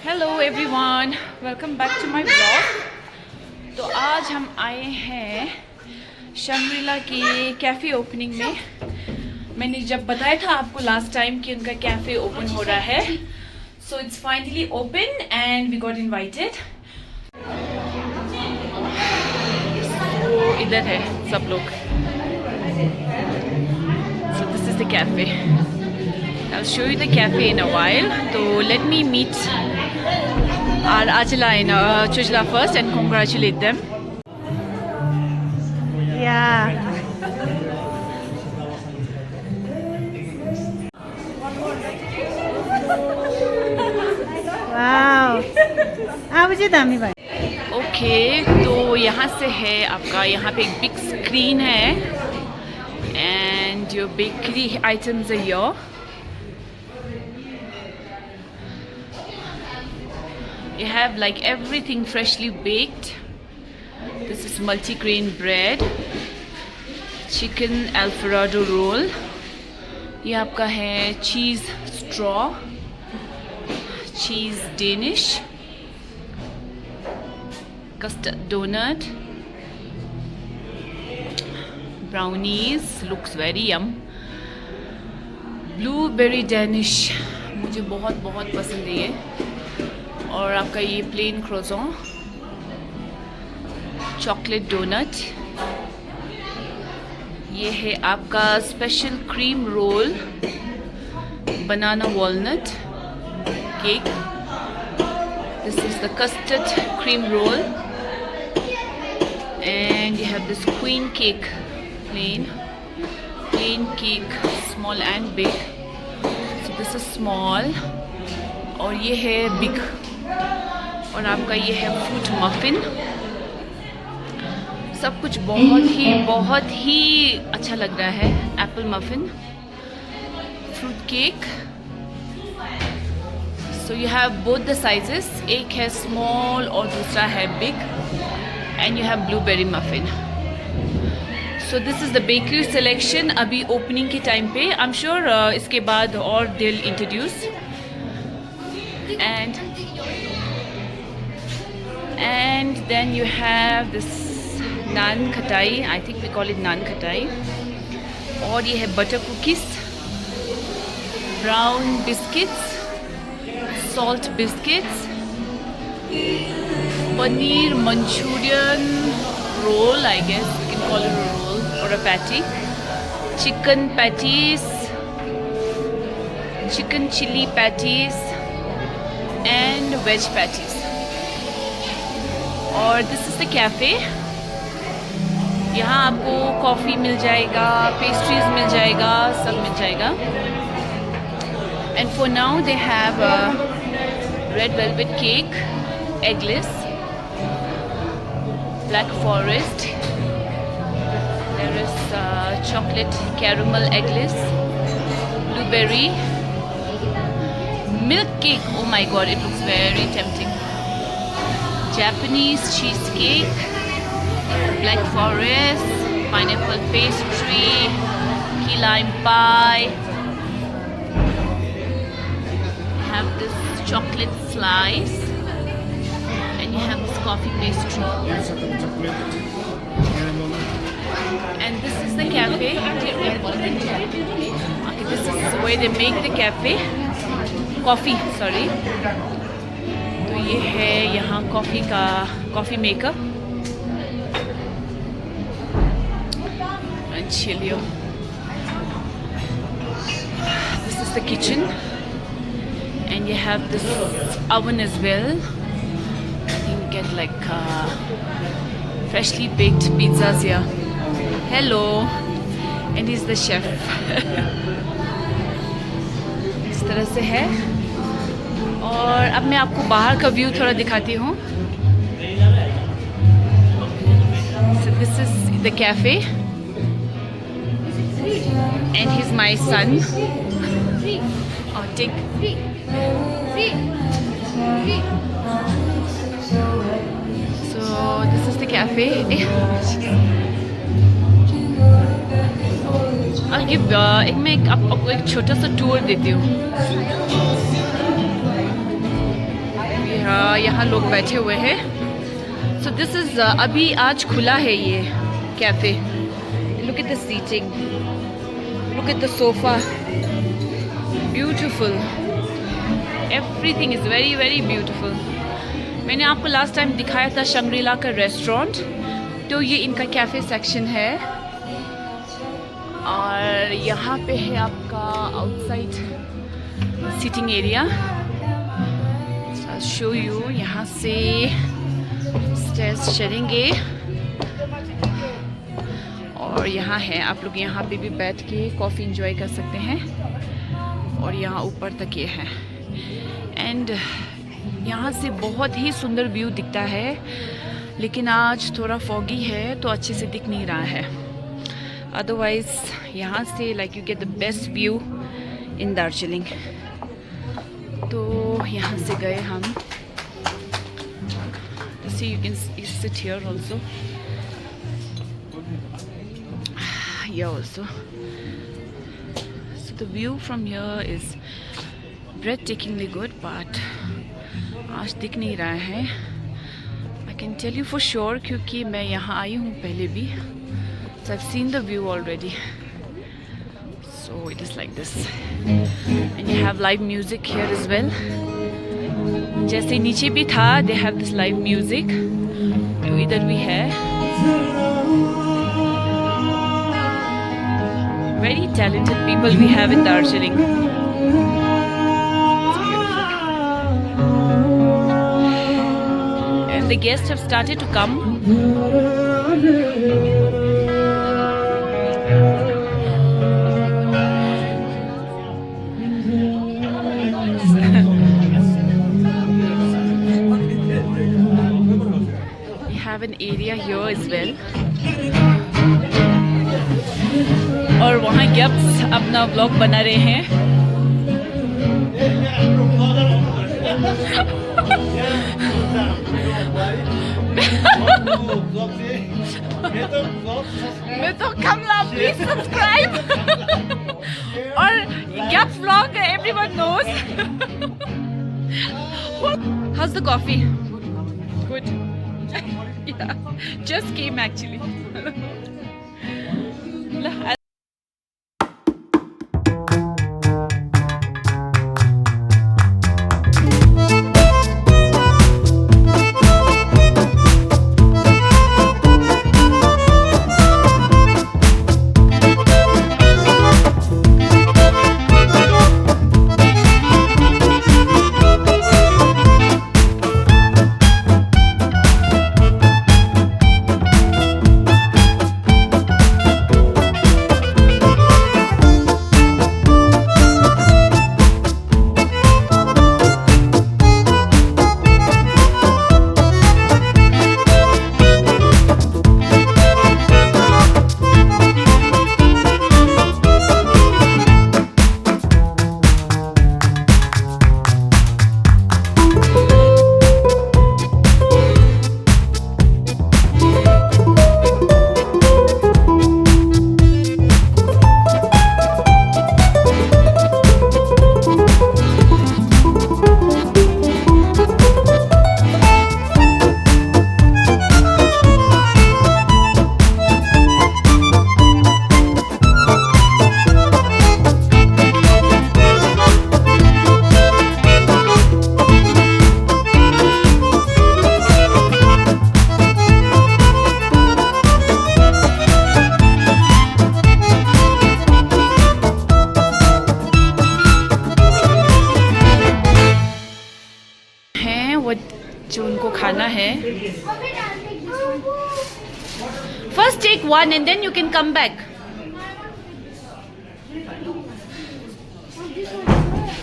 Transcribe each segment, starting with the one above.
Hello everyone, welcome back to my blog. तो आज हम आए हैं शंग्रीला की कैफ़े ओपनिंग में। मैंने जब बताया था आपको लास्ट टाइम कि उनका कैफ़े ओपन हो रहा है, so it's finally open and we got invited. तो इधर है सब लोग। So this is the cafe. I'll show you the cafe in a while. So let me meet our Ajla and Chujla first and congratulate them. Yeah. Wow आ मुझे दामी भाई Okay, तो यहाँ से है आपका, यहाँ पे एक big screen है and your bakery items are here. You have like everything freshly baked. This is multi-grain bread, chicken Alfredo roll. ये आपका है cheese straw, cheese Danish, custard donut, brownies, looks very yum. Blueberry Danish, मुझे बहुत बहुत पसंद है ये। और आपका ये प्लेन क्रोज़ों, चॉकलेट डोनट, ये है आपका special cream roll, banana walnut cake, this is the custard cream roll and you have this queen cake, plain cake, small and big. So this is small और ये है बिग। और आपका ये है फ्रूट मफिन। सब कुछ बहुत ही अच्छा लग रहा है। Apple muffin, fruit cake. So you have both the sizes, एक है स्मॉल और दूसरा है big, and you have blueberry muffin. So this is the bakery selection अभी ओपनिंग के टाइम पे। आई एम श्योर इसके बाद और they will introduce. And then you have this naan khatai, I think we call it naan khatai. और ये है butter cookies, brown biscuits, salt biscuits, paneer manchurian roll, I guess you can call it a roll or a patty, chicken patties, chicken chili patties and veg patties. और this is the cafe. यहाँ आपको coffee मिल जाएगा, pastries मिल जाएगा, सब मिल जाएगा। And for now they have red velvet cake, eggless, black forest, there is chocolate caramel eggless, blueberry, milk cake. Oh my God, it looks very tempting. Japanese cheesecake, black forest, pineapple pastry, key lime pie. You have this chocolate slice, and you have this coffee pastry. And this is the cafe. Okay, this is where they make the cafe. Coffee, sorry. तो ये है यहाँ coffee maker. And chilio. This is the kitchen, and you have this oven as well. You can get like freshly baked pizzas here. Hello, and he's the chef. इस तरह से है। और अब मैं आपको बाहर का व्यू थोड़ा दिखाती हूँ। So this is the cafe and he's my son. Oh, take. So this is the cafe. I'll give मैं आपको एक छोटा सा टूर देती हूँ। यहाँ लोग बैठे हुए हैं. So this is अभी आज खुला है ये cafe. Look at the seating. Look at the sofa. Beautiful. Everything is very very beautiful. मैंने आपको लास्ट टाइम दिखाया था शंग्रीला का रेस्टोरेंट. तो ये इनका कैफे सेक्शन है और यहाँ पे है आपका outside seating area. Show you. यहाँ से स्टेयर्स चढ़ेंगे और यहाँ है, आप लोग यहाँ पे भी बैठ के कॉफ़ी इंजॉय कर सकते हैं. और यहाँ ऊपर तक ये है एंड यहाँ से बहुत ही सुंदर व्यू दिखता है. लेकिन आज थोड़ा फॉगी है तो अच्छे से दिख नहीं रहा है. अदरवाइज यहाँ से like you get the best view इन दार्जिलिंग. तो यहाँ से गए हम. See, you can sit here also. Here also. So the view from here is breathtakingly good, but आज दिख नहीं रहा है. I can tell you for sure क्योंकि मैं यहाँ आई हूँ पहले भी. So I've seen the view already. So it is like this. And you have live music here as well. जैसे नीचे भी था, they have this live music. तो इधर भी है. Very talented people we have in Darjeeling. And the guests have started to come. Have an area here as well. और वहाँ गेस्ट्स अपना व्लॉग बना रहे हैं. मैं तो कमला प्लीज सब्सक्राइब. और guest vlog everyone knows. How's the coffee? Good. Yeah, just came actually. जो उनको खाना है. First take one and then you can come back.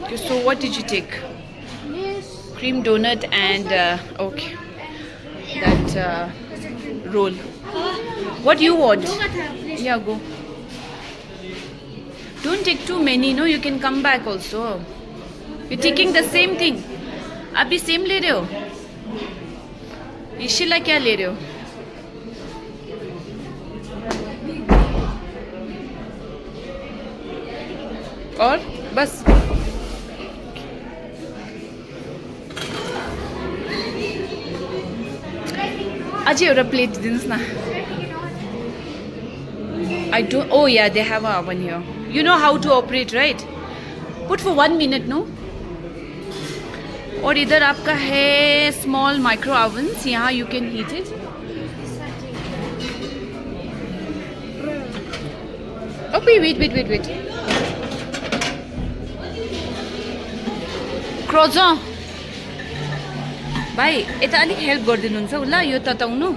Okay, so what did you take? Cream donut and okay, that roll. What do you want? Yeah, go. Don't take too many. No, you can come back also. You're taking the same thing. आप भी same ले रहे हो? इशिला क्या ले रहे हो? और बस अझै एउटा प्लेट दिनुहोस् न. I don't. Oh yeah, they have a oven here. You know how to operate, right? Put for 1 minute, no? और इधर आपका है स्मॉल माइक्रो ओवन्स. यहाँ you can heat it. Okay, wait. क्रोजो भाइ यता अलिक हेल्प गरिदिनुहुन्छ होला यो तताउनु.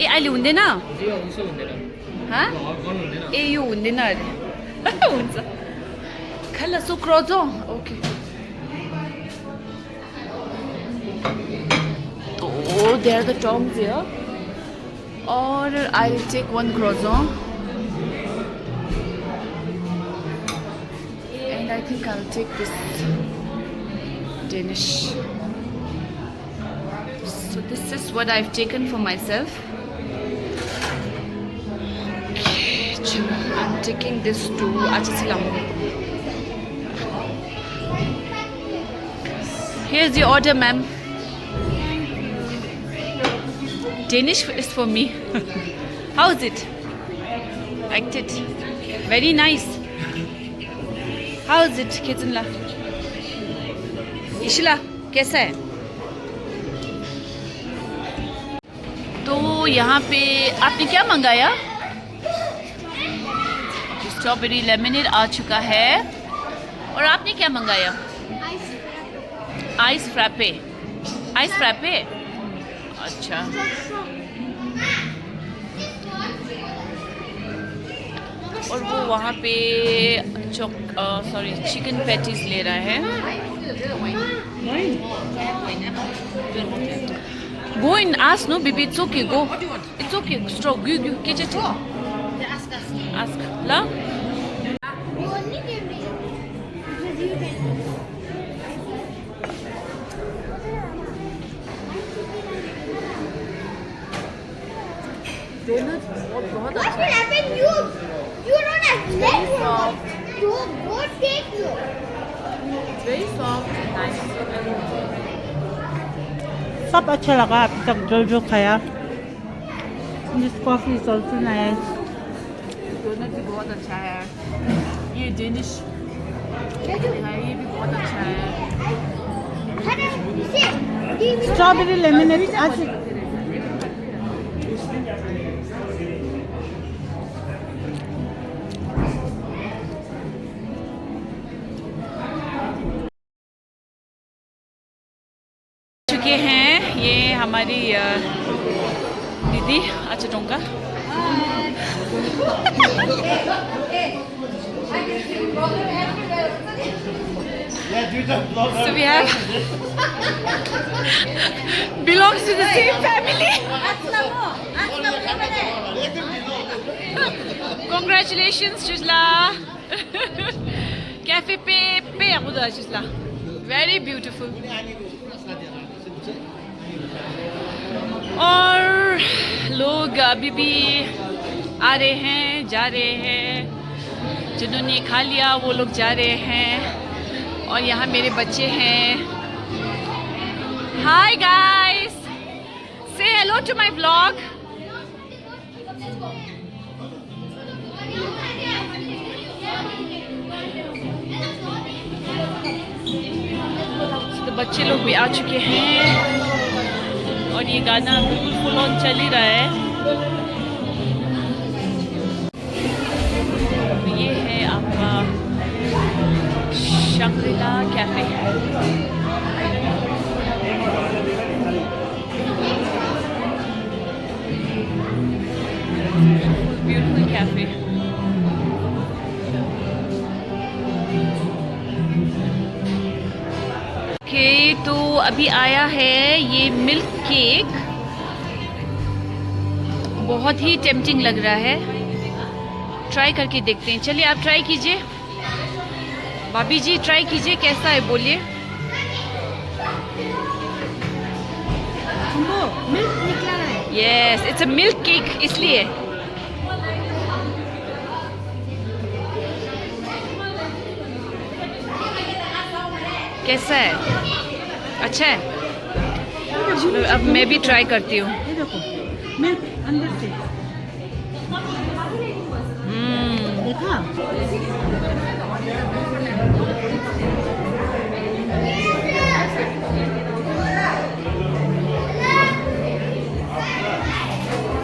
ए अहिले हुँदैन. ए यो हुँदैन अरे. हुन्छ खाला सो क्रोजो. Okay. Oh, there are the tongs here. Or I'll take one croissant. And I think I'll take this Danish. So this is what I've taken for myself. Okay, I'm taking this to Achisilam. Here's the order, ma'am. Danish is for me. How is it? Liked it. Very nice. How is it, Kitsunla? Ishla, कैसा है? तो यहाँ पे आपने क्या मंगाया? Strawberry lemonade आ चुका है. और आपने क्या मंगाया? Ice frappe. Ice frappe. अच्छा. और वो वहाँ पे चिकन पैटीज ले रहा है. Go and ask, no, baby. It's okay. Go. It's okay. Straw. Go. Get it. Ask. La. Doughnut बहुत अच्छा है. You don't have legs. You won't take you. Very soft and nice. सब अच्छा लगा अभी तक जो खाया. This coffee is also nice. Doughnut भी बहुत अच्छा है. ये डेनिश है, ये भी बहुत अच्छा है. स्ट्रॉबेरी लेमनेड आज चुके हैं. ये हमारी दीदी. अच्छा tonka. So we have belongs to the same family. Congratulations, Shishla. Cafe पे आमुदा Shishla. Very beautiful. और लोग अभी भी आ रहे हैं, जा रहे हैं. जिन्होंने खा लिया वो लोग जा रहे हैं. और यहाँ मेरे बच्चे हैं. Hi guys, say hello to my vlog. तो बच्चे लोग भी आ चुके हैं और ये गाना बिल्कुल फुल ऑन चल ही रहा है. तो ये है आपका Shangrila cafe. Beautiful cafe. Okay, तो अभी आया है ये मिल्क केक. बहुत ही टेम्पटिंग लग रहा है. ट्राई करके देखते हैं. चलिए आप ट्राई कीजिए. भाभी जी ट्राई कीजिए, कैसा है बोलिए. मिल्क निकला है. Yes, it's a milk cake इसलिए. कैसा है? अच्छा है. अब मैं भी ट्राई करती हूँ. देखो मिल्क अंदर से देखा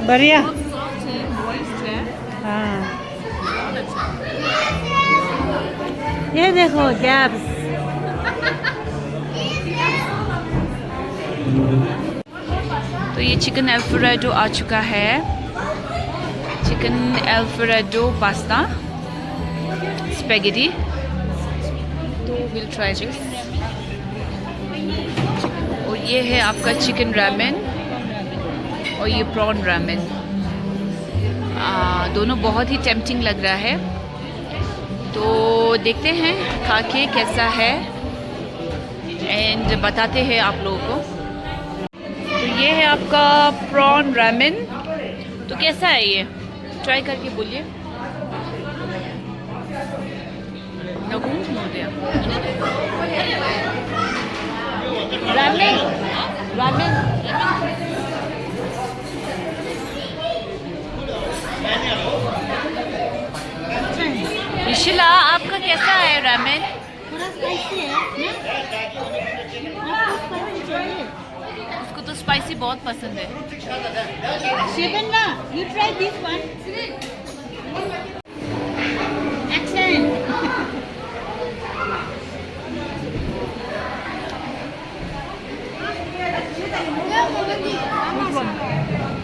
बढ़िया हाँ ये देखो जैब्स तो ये चिकन अल्फ्रेडो आ चुका है, चिकन अल्फ्रेडो पास्ता स्पेगेटी। तो विल ट्राई दिस। और ये है आपका चिकन रामेन और ये प्रॉन रामेन। दोनों बहुत ही टेम्पटिंग लग रहा है, तो देखते हैं खा के कैसा है एंड बताते हैं आप लोगों को। तो ये है आपका प्रॉन रामेन। तो कैसा है ये, ट्राई करके बोलिए। रामेन रामेन इशिला, आपका कैसा है रामेन? थोड़ा स्पाइसी है उसको तो स्पाइसी बहुत पसंद है। Shivanna you try this one excellent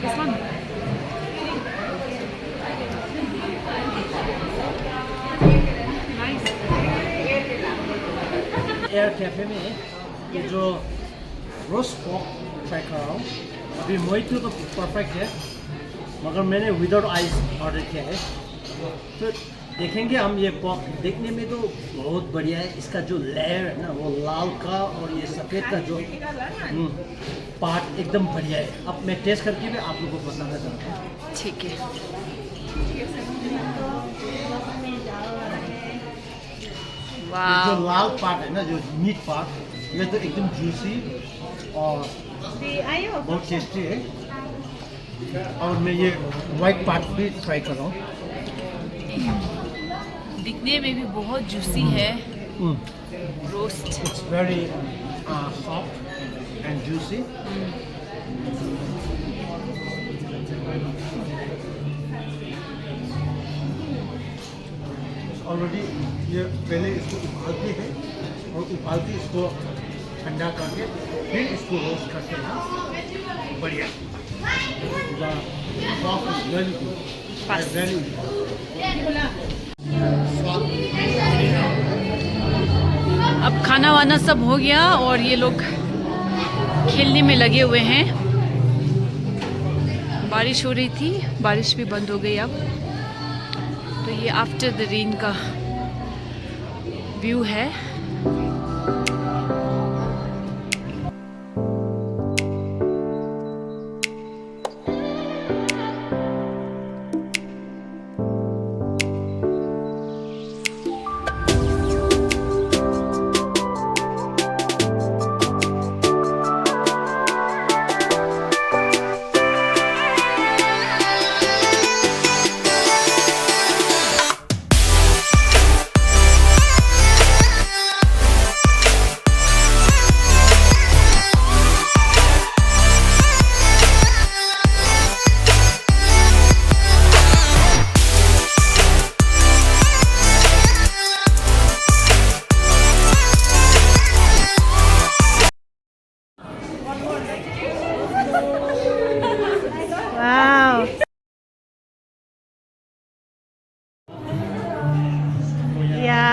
This one. Air cafe में ये जो रोस्ट पॉक ट्राई कर रहा हूँ। अभी मोहितो तो परफेक्ट है, मगर मैंने विदाउट आइस ऑर्डर किया है। तो देखेंगे हम, ये पॉक देखने में तो बहुत बढ़िया है। इसका जो लेयर है ना, वो लाल का और ये सफ़ेद का जो पार्ट एकदम बढ़िया है। अब मैं टेस्ट करके भी आप लोगों को बताना चाहता हूँ। ठीक है। ये जो लाल पार्ट है ना, जो मीट पार्ट, ये तो एकदम जूसी और बहुत टेस्टी है। और मैं ये वाइट पार्ट भी ट्राई कर रहा हूँ। दिखने में भी बहुत जूसी है roast. It's very soft and juicy. Already ये पहले इसको उबालते हैं और उबाल के इसको ठंडा करके फिर इसको रोस्ट करते हैं। बढ़िया। The sauce is very good. Very good. अब खाना वाना सब हो गया और ये लोग खेलने में लगे हुए हैं। बारिश हो रही थी, बारिश भी बंद हो गई अब। तो ये आफ्टर द रेन का व्यू है। वाओ या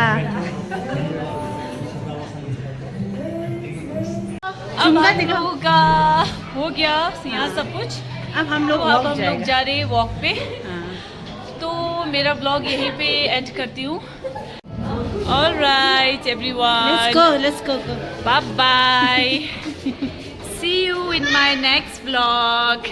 अब हम लोगों का हो गया यहाँ सब कुछ। अब हम लोग तो अब walk हम लोग जाएगा। जा रहे हैं वॉक पे। हाँ। तो मेरा ब्लॉग यहीं पे एंड करती हूँ। Alright everyone, Let's go. bye bye. See you in my next vlog.